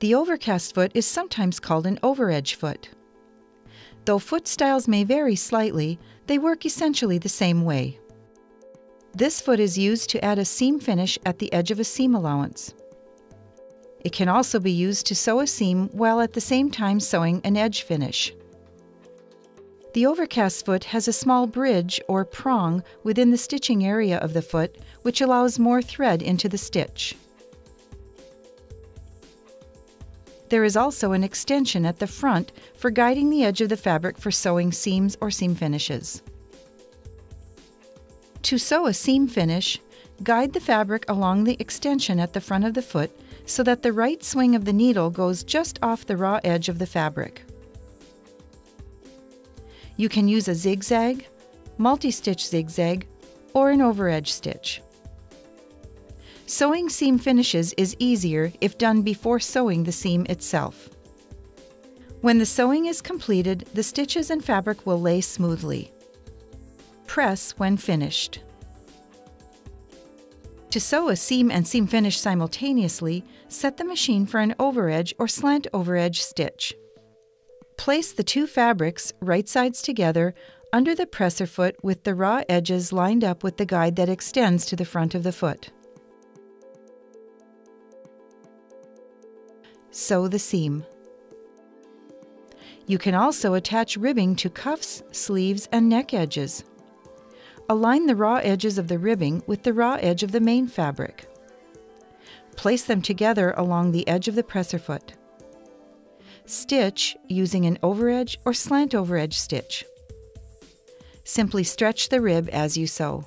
The overcast foot is sometimes called an overedge foot. Though foot styles may vary slightly, they work essentially the same way. This foot is used to add a seam finish at the edge of a seam allowance. It can also be used to sew a seam while at the same time sewing an edge finish. The overcast foot has a small bridge or prong within the stitching area of the foot, which allows more thread into the stitch. There is also an extension at the front for guiding the edge of the fabric for sewing seams or seam finishes. To sew a seam finish, guide the fabric along the extension at the front of the foot so that the right swing of the needle goes just off the raw edge of the fabric. You can use a zigzag, multi-stitch zigzag, or an overedge stitch. Sewing seam finishes is easier if done before sewing the seam itself. When the sewing is completed, the stitches and fabric will lay smoothly. Press when finished. To sew a seam and seam finish simultaneously, set the machine for an overedge or slant overedge stitch. Place the two fabrics, right sides together, under the presser foot with the raw edges lined up with the guide that extends to the front of the foot. Sew the seam. You can also attach ribbing to cuffs, sleeves, and neck edges. Align the raw edges of the ribbing with the raw edge of the main fabric. Place them together along the edge of the presser foot. Stitch using an overedge or slant overedge stitch. Simply stretch the rib as you sew.